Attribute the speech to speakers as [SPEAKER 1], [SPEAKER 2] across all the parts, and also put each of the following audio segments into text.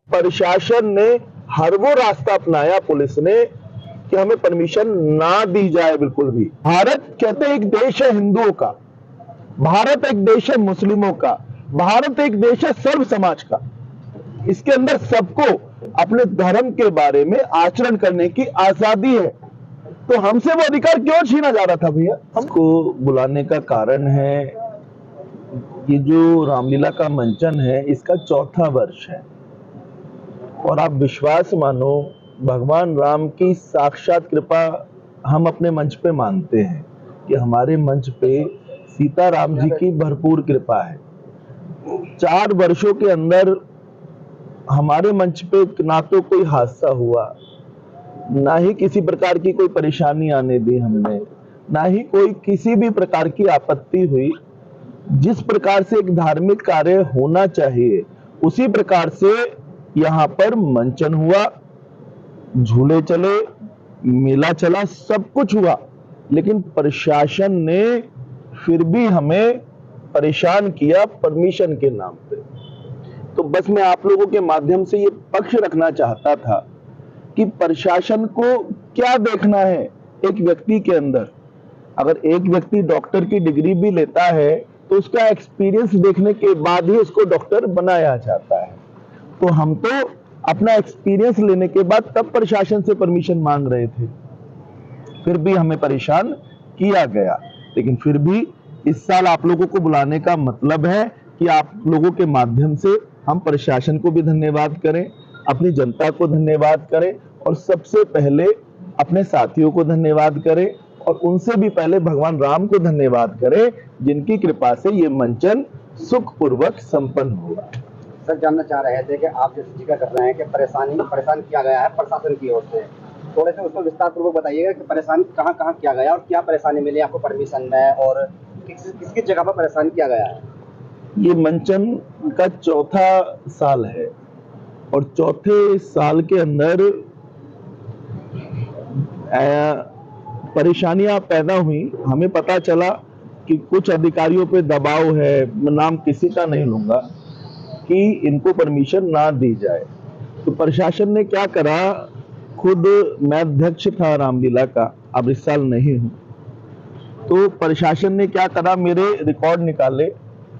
[SPEAKER 1] प्रशासन ने हर वो रास्ता अपनाया पुलिस ने कि हमें परमिशन ना दी जाए बिल्कुल भी। भारत कहते हैं एक देश है हिंदुओं का, भारत एक देश है मुस्लिमों का, भारत एक देश है सर्व समाज का। इसके अंदर सबको अपने धर्म के बारे में आचरण करने की आजादी है, तो हमसे वो अधिकार क्यों छीना जा रहा था भैया? हमको बुलाने का कारण है ये जो रामलीला का मंचन है इसका 4था वर्ष है, और आप विश्वास मानो भगवान राम की साक्षात कृपा हम अपने मंच पे मानते हैं कि हमारे मंच पे सीता राम जी की भरपूर कृपा है। 4 वर्षों के अंदर हमारे मंच पे ना तो कोई हादसा हुआ, ना ही किसी प्रकार की कोई परेशानी आने दी हमने, ना ही कोई किसी भी प्रकार की आपत्ति हुई। जिस प्रकार से एक धार्मिक कार्य होना चाहिए उसी प्रकार से यहाँ पर मंचन हुआ, झूले चले, मेला चला, सब कुछ हुआ, लेकिन प्रशासन ने फिर भी हमें परेशान किया परमिशन के नाम पे। तो बस मैं आप लोगों के माध्यम से ये पक्ष रखना चाहता था कि प्रशासन को क्या देखना है एक व्यक्ति के अंदर। अगर एक व्यक्ति डॉक्टर की डिग्री भी लेता है तो उसका एक्सपीरियंस देखने के बाद ही उसको डॉक्टर बनाया जाता है। तो हम तो अपना एक्सपीरियंस लेने के बाद तब प्रशासन से परमिशन मांग रहे थे, फिर भी हमें परेशान किया गया। लेकिन फिर भी इस साल आप लोगों को बुलाने का मतलब है कि आप लोगों के माध्यम से हम प्रशासन को भी धन्यवाद करें, अपनी जनता को धन्यवाद करें, और सबसे पहले अपने साथियों को धन्यवाद करें, और उनसे भी पहले भगवान राम को धन्यवाद करें जिनकी कृपा से ये मंचन सुखपूर्वक संपन्न हुआ।
[SPEAKER 2] सर, जानना चाह रहे थे कि आप जैसे जिक्र कर रहे हैं कि परेशान किया गया है प्रशासन की ओर से, थोड़े से उसको विस्तार पूर्वक बताइएगा कि परेशान कहाँ कहाँ किया गया और क्या परेशानी मिली आपको परमिशन में, और किसकी जगह पर परेशान किया गया है?
[SPEAKER 1] ये मंचन का 4था साल है, और 4थे साल के अंदर परेशानियां पैदा हुई। हमें पता चला कि कुछ अधिकारियों पे दबाव है, मैं नाम किसी का नहीं लूंगा, कि इनको परमिशन ना दी जाए। तो प्रशासन ने क्या करा, खुद मैं अध्यक्ष था रामलीला का, अब इस साल नहीं हूं, तो प्रशासन ने क्या करा, मेरे रिकॉर्ड निकाले,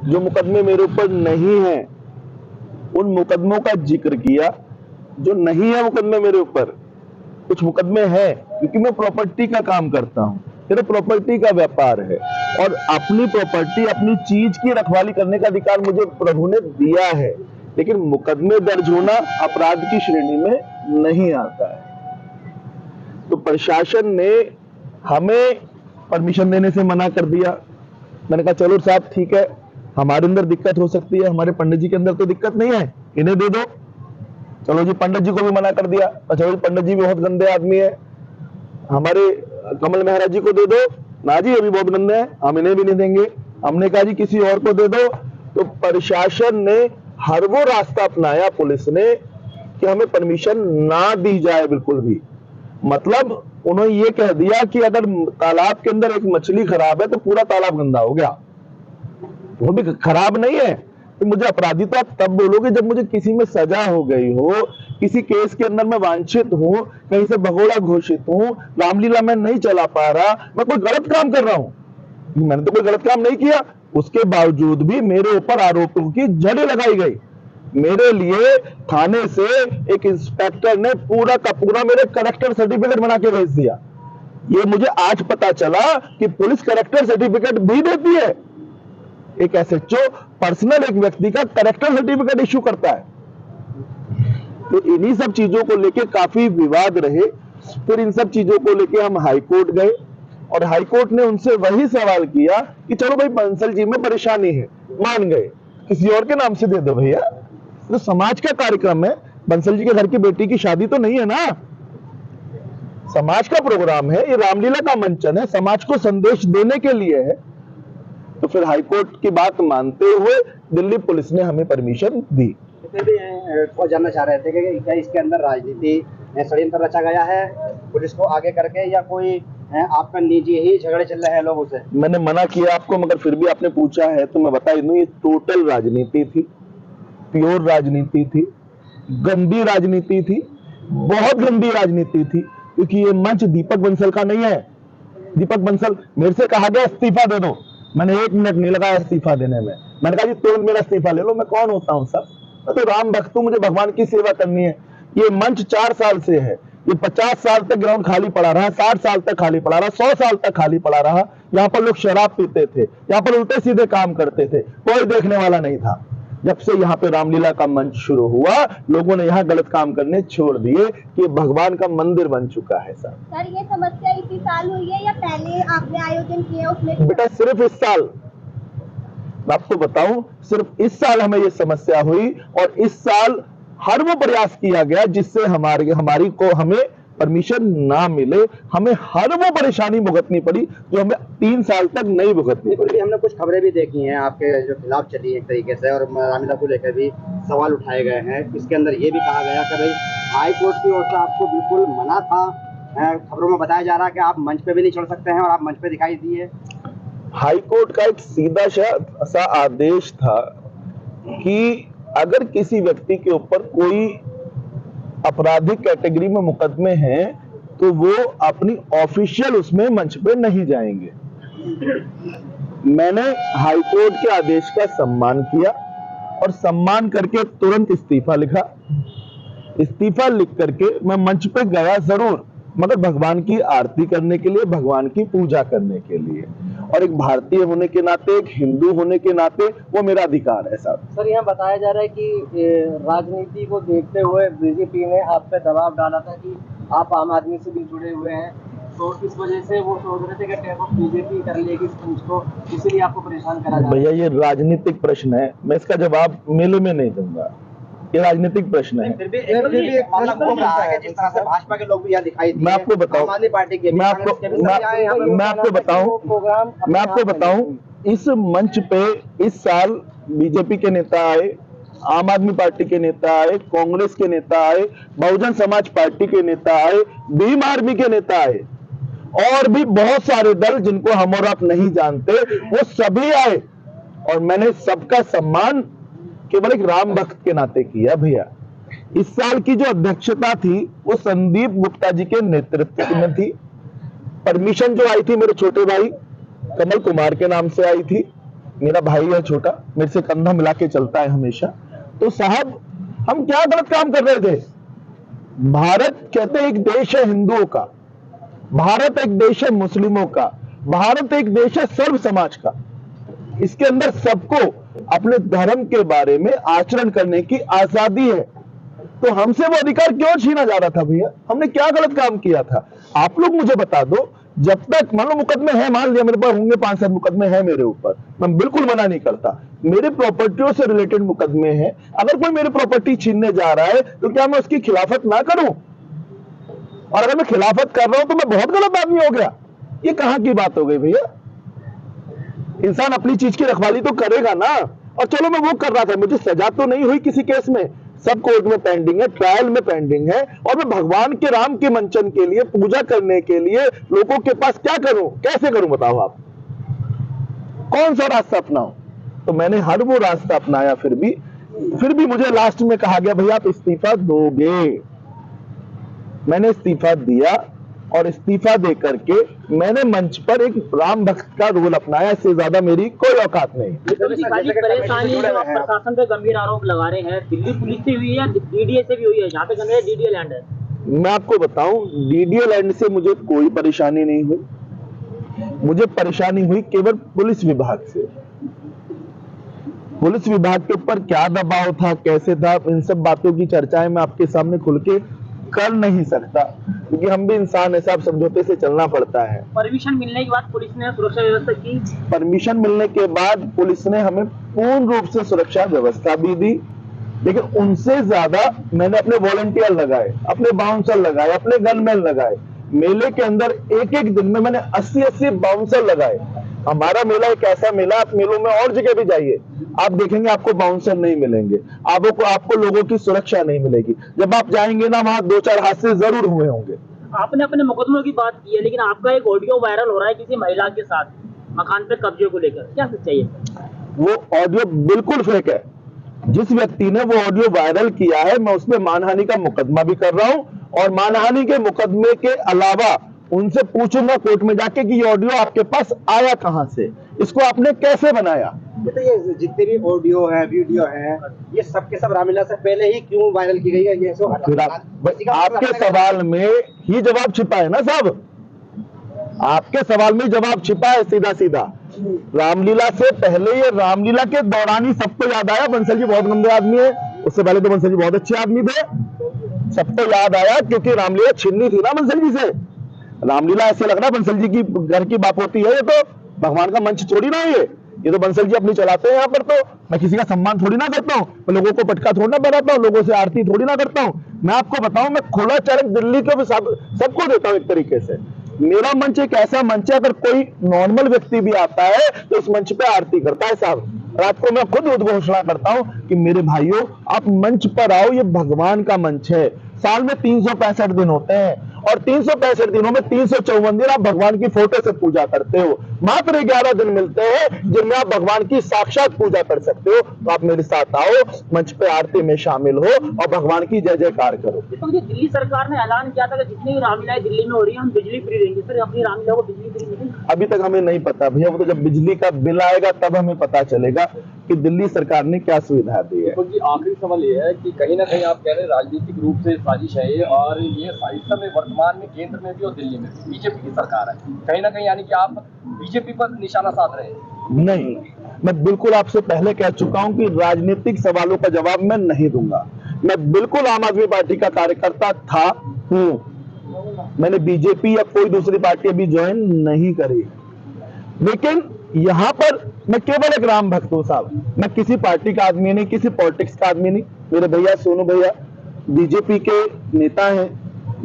[SPEAKER 1] जो मुकदमे मेरे ऊपर नहीं है उन मुकदमों का जिक्र किया। जो नहीं है मुकदमे मेरे ऊपर, कुछ मुकदमे हैं, क्योंकि मैं प्रॉपर्टी का काम करता हूं, मेरा प्रॉपर्टी का व्यापार है, और अपनी प्रॉपर्टी अपनी चीज की रखवाली करने का अधिकार मुझे प्रभु ने दिया है, लेकिन मुकदमे दर्ज होना अपराध की श्रेणी में नहीं आता है। तो प्रशासन ने हमें परमिशन देने से मना कर दिया। मैंने कहा चलो साहब ठीक है, हमारे अंदर दिक्कत हो सकती है, हमारे पंडित जी के अंदर तो दिक्कत नहीं है, इन्हें दे दो। चलो जी, पंडित जी को भी मना कर दिया। अच्छा जी, पंडित जी भी बहुत गंदे आदमी है, हमारे कमल मेहरा जी को दे दो ना जी, ये भी बहुत गंदे हैं, हम इन्हें भी नहीं देंगे। हमने कहा जी किसी और को दे दो। तो प्रशासन ने हर वो रास्ता अपनाया पुलिस ने कि हमें परमिशन ना दी जाए बिल्कुल भी। मतलब उन्होंने ये कह दिया कि अगर तालाब के अंदर एक मछली खराब है तो पूरा तालाब गंदा हो गया। वो भी खराब नहीं है तो मुझे अपराधी तो आप तब बोलोगे जब मुझे किसी में सजा हो गई हो, किसी केस के अंदर मैं वांछित हूं, कहीं से भगोड़ा घोषित हूं, रामलीला में नहीं चला पा रहा, मैं कोई गलत काम कर रहा हूं। मैंने तो कोई गलत काम नहीं किया, उसके बावजूद भी मेरे ऊपर आरोपों की झड़ी लगाई गई। मेरे लिए थाने से एक इंस्पेक्टर ने पूरा का पूरा मेरे करेक्टर सर्टिफिकेट बना के भेज दिया। ये मुझे आज पता चला कि पुलिस करेक्टर सर्टिफिकेट भी देती है। एक एसएचओ पर्सनल एक व्यक्ति का करेक्टर सर्टिफिकेट इश्यू करता है। तो इन्हीं सब चीजों को लेके काफी विवाद रहे। फिर इन सब चीजों को लेके हम हाई कोर्ट गए, और हाई कोर्ट ने उनसे वही सवाल किया कि चलो भाई बंसल जी में परेशानी है, मान गए, किसी और के नाम से दे दो भैया। तो समाज का कार्यक्रम है, बंसल जी के घर की बेटी की शादी तो नहीं है ना, समाज का प्रोग्राम है, ये रामलीला का मंचन है, समाज को संदेश देने के लिए है। तो फिर हाईकोर्ट की बात मानते हुए दिल्ली पुलिस ने हमें परमिशन दी।
[SPEAKER 2] वो जानना चाह रहे थे कि क्या इसके अंदर राजनीति षड्यंत्र रचा गया है पुलिस को आगे करके, या कोई आपका निजी ही झगड़े चल रहे हैं लोगों से?
[SPEAKER 1] मैंने मना किया आपको, मगर फिर भी आपने पूछा है तो मैं बता दूं, ये टोटल राजनीति थी, प्योर राजनीति थी। गंदी राजनीति थी, बहुत गंदी राजनीति थी, क्योंकि ये मंच दीपक बंसल का नहीं है। दीपक बंसल, मेरे से कहा गया इस्तीफा दे दो, मैंने 1 मिनट नहीं लगाया इस्तीफा देने में। मैंने कहा जी तुरंत मेरा इस्तीफा ले लो, मैं कौन होता हूं सर, मैं तो राम भक्त हूं, मुझे भगवान की सेवा करनी है। ये मंच 4 साल से है, ये 50 साल तक ग्राउंड खाली पड़ा रहा, 60 साल तक खाली पड़ा रहा, 100 साल तक खाली पड़ा रहा। यहाँ पर लोग शराब पीते थे, यहाँ पर उल्टे सीधे काम करते थे, कोई देखने वाला नहीं था। जब से यहाँ पे रामलीला का मंच शुरू हुआ, लोगों ने यहाँ गलत काम करने छोड़ दिए कि भगवान का मंदिर बन चुका है सर।
[SPEAKER 3] ये समस्या इसी साल हुई है या पहले आपने आयोजन किया उसमें?
[SPEAKER 1] बेटा सिर्फ इस साल, मैं आपको बताऊं, सिर्फ इस साल हमें ये समस्या हुई, और इस साल हर वो प्रयास किया गया जिससे हमें परमिशन ना मिले, हमें हर वो परेशानी भुगतनी पड़ी जो हमें 3 साल तक नहीं भुगतनी पड़ी।
[SPEAKER 2] हमने कुछ खबरें भी देखी हैं आपके जो खिलाफ चली एक तरीके से, और रामलीला को लेकर भी सवाल उठाए गए हैं। इसके अंदर ये भी कहा गया कि भाई हाई कोर्ट की ओर से आपको बिल्कुल मना था। खबरों में बताया जा रहा है कि आप मंच पे भी नहीं चढ़ सकते हैं, और आप मंच पे दिखाई दिए।
[SPEAKER 1] हाई कोर्ट का एक सीधा सा आदेश था कि अगर किसी व्यक्ति के ऊपर कोई आपराधिक कैटेगरी में मुकदमे हैं तो वो अपनी ऑफिशियल उसमें मंच पे नहीं जाएंगे। मैंने हाई कोर्ट के आदेश का सम्मान किया और सम्मान करके तुरंत इस्तीफा लिखा। इस्तीफा लिख करके मैं मंच पे गया जरूर, मगर भगवान की आरती करने के लिए, भगवान की पूजा करने के लिए, और एक भारतीय होने के नाते, एक हिंदू होने के नाते वो मेरा अधिकार है साहब।
[SPEAKER 4] सर यहाँ बताया जा रहा है कि राजनीति को देखते हुए बीजेपी ने आप पे दबाव डाला था कि आप आम आदमी से भी जुड़े हुए हैं, तो इस वजह से वो सोच रहे थे कि टेक ऑफ बीजेपी कर लेगी इस मंच को, इसीलिए आपको परेशान करा जा रहा है।
[SPEAKER 1] भैया ये राजनीतिक प्रश्न है, मैं इसका जवाब मेले में नहीं दूंगा, ये राजनीतिक प्रश्न है।
[SPEAKER 2] फिर भी एक मामला घूम रहा है कि जिस तरह से भाजपा के लोग भी यहाँ दिखाई दिए,
[SPEAKER 1] मैं आपको बताऊं,
[SPEAKER 2] आम आदमी पार्टी के,
[SPEAKER 1] मैं आपको बताऊं, इस मंच पे इस साल बीजेपी के नेता आए, आम आदमी पार्टी के नेता आए, कांग्रेस के नेता आए, बहुजन समाज पार्टी के नेता आए, भीम आर्मी के नेता आए, और भी बहुत सारे दल जिनको हम और आप नहीं जानते, वो सभी आए, और मैंने सबका सम्मान केवल एक राम भक्त के नाते किया। भैया इस साल की जो अध्यक्षता थी वो संदीप गुप्ता जी के नेतृत्व में थी। परमिशन जो आई थी मेरे छोटे भाई कमल कुमार के नाम से आई थी, मेरा भाई है छोटा, मेरे से कंधा मिला के चलता है हमेशा। तो साहब हम क्या गलत काम कर रहे थे? भारत कहते हैं एक देश है हिंदुओं का, भारत एक देश है मुस्लिमों का, भारत एक देश है सर्व समाज का। इसके अंदर सबको अपने धर्म के बारे में आचरण करने की आजादी है, तो हमसे वो अधिकार क्यों छीना जा रहा था भैया? हमने क्या गलत काम किया था? आप लोग मुझे बता दो। जब तक मान लो मुकदमे हैं, मान लिया मेरे पास होंगे 5-7 मुकदमे हैं मेरे ऊपर, मैं बिल्कुल मना नहीं करता, मेरे प्रॉपर्टियों से रिलेटेड मुकदमे हैं, अगर कोई मेरी प्रॉपर्टी छीनने जा रहा है तो क्या मैं उसकी खिलाफत ना करूं? और अगर मैं खिलाफत कर रहा हूं तो मैं बहुत गलत आदमी हो गया? ये कहां की बात हो गई भैया? इंसान अपनी चीज की रखवाली तो करेगा ना। और चलो मैं वो कर रहा था, मुझे सजा तो नहीं हुई किसी केस में, सब कोर्ट में पेंडिंग है, ट्रायल में पेंडिंग है, और मैं भगवान के राम के मंचन के लिए, पूजा करने के लिए लोगों के पास क्या करूं, कैसे करूं बताओ आप? कौन सा रास्ता अपनाऊं? तो मैंने हर वो रास्ता अपनाया, फिर भी मुझे लास्ट में कहा गया भैया आप इस्तीफा दोगे। मैंने इस्तीफा दिया, और इस्तीफा दे करके मैंने मंच पर एक राम भक्त का रोल अपनाया, इससे ज्यादा मेरी कोई औकात नहीं।
[SPEAKER 4] परेशानी जो आप प्रशासन पे गंभीर आरोप लगा रहे हैं, दिल्ली पुलिस से हुई है, डीडीए से भी हुई है, जहाँ पे गंभीर डीडीए लैंड है।
[SPEAKER 1] मैं आपको बताऊं, डीडीए लैंड से मुझे कोई परेशानी नहीं हुई, मुझे परेशानी हुई केवल पुलिस विभाग से। पुलिस विभाग के ऊपर क्या दबाव था, कैसे था, इन सब बातों की चर्चाएं मैं आपके सामने खुल के कर नहीं सकता, क्योंकि हम भी इंसान है साहब, समझौते से चलना पड़ता है।
[SPEAKER 4] परमिशन मिलने के बाद पुलिस ने सुरक्षा व्यवस्था की?
[SPEAKER 1] परमिशन मिलने के बाद पुलिस ने हमें पूर्ण रूप से सुरक्षा व्यवस्था भी दी, लेकिन उनसे ज्यादा मैंने अपने वॉलंटियर लगाए, अपने बाउंसर लगाए, अपने गनमैन लगाए। मेले के अंदर एक दिन में मैंने 80-80 बाउंसर लगाए। हमारा मेला एक ऐसा मेला, आप मेलों में और जगह भी जाइए, आप देखेंगे आपको बाउंसर नहीं मिलेंगे, आपको लोगों की सुरक्षा नहीं मिलेगी। जब आप जाएंगे ना, वहां 2-4 हादसे जरूर हुए होंगे।
[SPEAKER 4] आपने अपने मुकदमों की बात की है, लेकिन आपका एक ऑडियो वायरल हो रहा है किसी महिला के साथ मकान पे कब्जे को लेकर, क्या सच्चाई है?
[SPEAKER 1] वो ऑडियो बिल्कुल फेक है, जिस व्यक्ति ने वो ऑडियो वायरल किया है, मैं उस पर मानहानि का मुकदमा भी कर रहा हूं, और मानहानि के मुकदमे के अलावा उनसे पूछूंगा कोर्ट में जाके कि ये ऑडियो आपके पास आया कहां से, इसको आपने कैसे बनाया।
[SPEAKER 2] तो ये जितने भी ऑडियो है, वीडियो है, ये सब के सब रामलीला से पहले ही क्यों वायरल की गई है? ये
[SPEAKER 1] आपके सवाल में ही जवाब छिपा है ना साहब, आपके सवाल में जवाब छिपा है सीधा सीधा। रामलीला से पहले, ये रामलीला के दौरान ही सबको याद आया बंसल जी बहुत गंदे आदमी है, उससे पहले तो बंसल जी बहुत अच्छे आदमी थे, सबको याद आया क्योंकि रामलीला छीननी थी ना बंसल जी से। रामलीला ऐसे लग रहा है बंसल जी की घर की बात होती है, ये तो भगवान का मंच थोड़ी ना है ये तो बंसल जी अपनी चलाते हैं यहाँ पर। तो मैं किसी का सम्मान थोड़ी ना करता हूँ, मैं लोगों को पटका थोड़ी ना बनाता हूँ, लोगों से आरती थोड़ी ना करता हूँ। मैं आपको बताऊं, मैं खुला चरक दिल्ली को भी सबको देता हूँ एक तरीके से। मेरा मंच एक ऐसा मंच है, अगर कोई नॉर्मल व्यक्ति भी आता है तो इस मंच पे आरती करता है साहब। रात को मैं खुद उद्घोषणा करता हूं कि मेरे भाइयों आप मंच पर आओ, ये भगवान का मंच है। साल में 365 दिन होते हैं और 365 दिनों में 354 दिन आप भगवान की फोटो से पूजा करते हो। मात्र 11 दिन मिलते हैं जिनमें आप भगवान की साक्षात पूजा कर सकते हो। तो आप मेरे साथ आओ, मंच पे आरती में शामिल हो और भगवान की जय जयकार करो।
[SPEAKER 5] तो ये दिल्ली सरकार ने ऐलान किया था कि जितनी भी रामलीलाएं दिल्ली में हो रही है हम बिजली फ्री रहेंगे। सर अपनी रामलीला को बिजली फ्री मिलेगी?
[SPEAKER 1] अभी तक हमें नहीं पता भैया, वो तो जब बिजली का बिल आएगा तब हमें पता चलेगा कि दिल्ली सरकार ने क्या सुविधा दी है।
[SPEAKER 6] जी आखिरी सवाल ये है कि कहीं ना कहीं आप कह रहे हैं राजनीतिक रूप से साजिश है ये, और ये इस समय वर्तमान में केंद्र में भी और दिल्ली में भी बीजेपी की सरकार है, कहीं ना कहीं यानी कि आप बीजेपी पर निशाना साध रहे हैं?
[SPEAKER 1] नहीं, मैं बिल्कुल आपसे पहले कह चुका हूं कि राजनीतिक सवालों का जवाब मैं नहीं दूंगा। मैं बिल्कुल आम आदमी पार्टी का कार्यकर्ता था, हूं। मैंने बीजेपी या कोई दूसरी पार्टी अभी ज्वाइन नहीं करी, लेकिन यहां पर मैं केवल एक राम भक्त हूं साहब। मैं किसी पार्टी का आदमी नहीं, किसी पॉलिटिक्स का आदमी नहीं। मेरे भैया सोनू भैया बीजेपी के नेता हैं,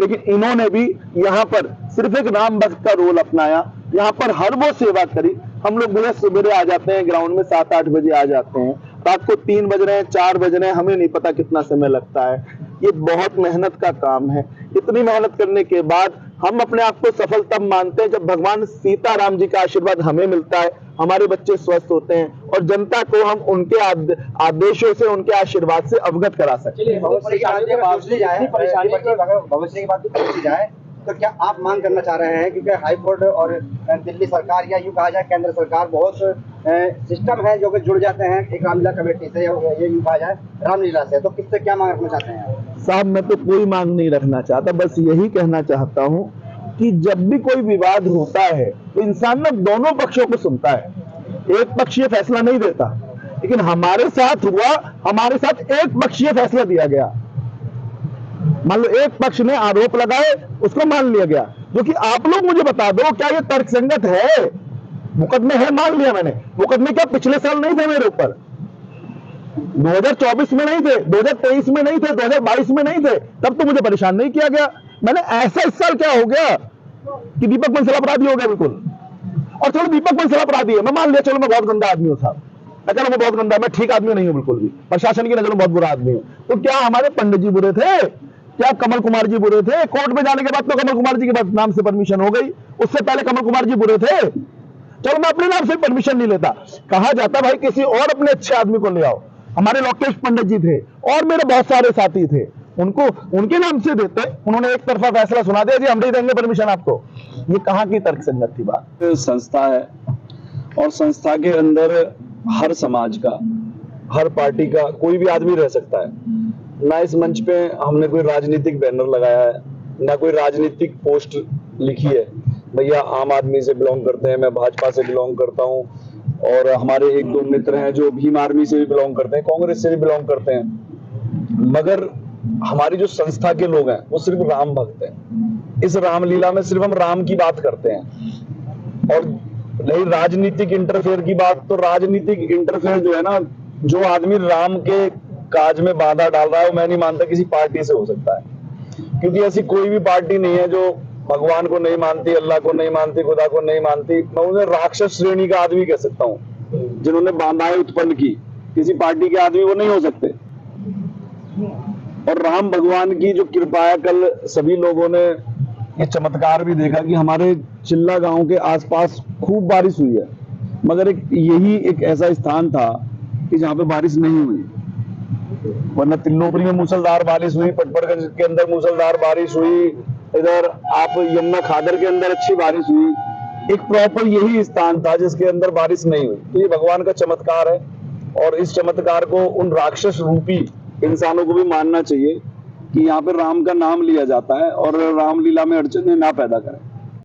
[SPEAKER 1] लेकिन इन्होंने भी यहाँ पर सिर्फ एक राम भक्त का रोल अपनाया, यहाँ पर हर वो सेवा करी। हम लोग भैया सवेरे आ जाते हैं ग्राउंड में, 7-8 बजे आ जाते हैं, रात को 3 बज रहे हैं, 4 बज रहे हैं, हमें नहीं पता कितना समय लगता है। ये बहुत मेहनत का काम है। इतनी मेहनत करने के बाद हम अपने आप को सफल तब मानते हैं जब भगवान सीताराम जी का आशीर्वाद हमें मिलता है, हमारे बच्चे स्वस्थ होते हैं और जनता को हम उनके आदेशों से, उनके आशीर्वाद से अवगत करा सकते हैं।
[SPEAKER 2] भविष्य की बात पूछी जाए तो क्या आप मांग करना चाह रहे हैं, क्योंकि हाई कोर्ट और दिल्ली सरकार या यूं कहा जाए केंद्र सरकार बहुत सिस्टम है जो कि जुड़ जाते हैं एक रामलीला कमेटी से, ये यूं कहा जाए रामलीला से, तो किससे क्या मांग रखना चाहते हैं?
[SPEAKER 1] साहब मैं तो कोई मांग नहीं रखना चाहता, बस यही कहना चाहता हूं कि जब भी कोई विवाद होता है तो इंसान ना दोनों पक्षों को सुनता है, एक पक्ष ये फैसला नहीं देता। लेकिन हमारे साथ हुआ, हमारे साथ एक पक्षीय फैसला दिया गया। मान लो एक पक्ष ने आरोप लगाए, उसको मान लिया गया, जो कि आप लोग मुझे बता दो क्या ये तर्कसंगत है? मुकदमे है, मान लिया मैंने। मुकदमे क्या पिछले साल नहीं थे मेरे ऊपर? 2024 में नहीं थे, 2023 में नहीं थे, 2022 में नहीं थे, तब तो मुझे परेशान नहीं किया गया। मैंने ऐसा इस साल क्या हो गया कि दीपक बंसल अपराधी हो गया बिल्कुल। और चलो दीपक बंसल अपराधी है, मैं मान लिया, चलो मैं बहुत गंदा आदमी हूं साहब, चलो मैं बहुत गंदा, मैं ठीक आदमी नहीं हूं बिल्कुल भी, प्रशासन की नजर में बहुत बुरा आदमी हूं। तो क्या हमारे पंडित जी बुरे थे? क्या कमल कुमार जी बुरे थे? कोर्ट में जाने के बाद तो कमल कुमार जी के नाम से परमिशन हो गई, उससे पहले कमल कुमार जी बुरे थे? चलो मैं अपने नाम से परमिशन नहीं लेता। कहा जाता भाई किसी और अपने अच्छे आदमी को ले आओ। हमारे लोकेश पंडित जी थे और मेरे बहुत सारे साथी थे, उनको उनके नाम से देते। उन्होंने एक तरफा फैसला सुना दिया, जी हम नहीं देंगे परमिशन आपको। ये कहाँ की तर्कसंगत थी बात?
[SPEAKER 7] संस्था है और संस्था के अंदर हर समाज का, हर पार्टी का कोई भी आदमी रह सकता है। ना इस मंच पे हमने कोई राजनीतिक बैनर लगाया है, ना कोई राजनीतिक पोस्ट लिखी है। भैया आम आदमी से बिलोंग करते हैं, मैं भाजपा से बिलोंग करता हूँ, और हमारे 1-2 मित्र हैं जो भीम आर्मी से भी बिलोंग करते हैं, कांग्रेस से भी बिलोंग करते हैं। मगर हमारी जो संस्था के लोग हैं वो सिर्फ राम भक्त हैं। इस रामलीला में सिर्फ हम राम की बात करते हैं। और नहीं राजनीतिक इंटरफेयर की बात, तो राजनीतिक इंटरफेयर जो है ना, जो आदमी राम के काज में बाधा डाल रहा है, वो मैं नहीं मानता किसी पार्टी से हो सकता है। क्योंकि ऐसी कोई भी पार्टी नहीं है जो भगवान को नहीं मानती, अल्लाह को नहीं मानती, खुदा को नहीं मानती। मैं उन्हें राक्षस श्रेणी का आदमी कह सकता हूँ जिन्होंने बाधाएं उत्पन्न की। किसी पार्टी के आदमी वो नहीं हो सकते। और राम भगवान की जो कृपा है, कल सभी लोगों ने ये चमत्कार भी देखा कि हमारे चिल्ला गांव के आसपास खूब बारिश हुई है, मगर यही एक ऐसा स्थान था कि जहां पे बारिश नहीं हुई। वरना तिल्लोपरी में मूसलधार बारिश हुई, पटपड़गंज के अंदर मूसलधार बारिश हुई, इधर आप यमुना खादर के अंदर अच्छी बारिश हुई। एक प्रॉपर यही स्थान था जिसके अंदर बारिश नहीं हुई। तो ये भगवान का चमत्कार है और इस चमत्कार को उन राक्षस रूपी इंसानों को भी मानना चाहिए कि यहाँ पे राम का नाम लिया जाता है और रामलीला में अड़चने ना पैदा करें।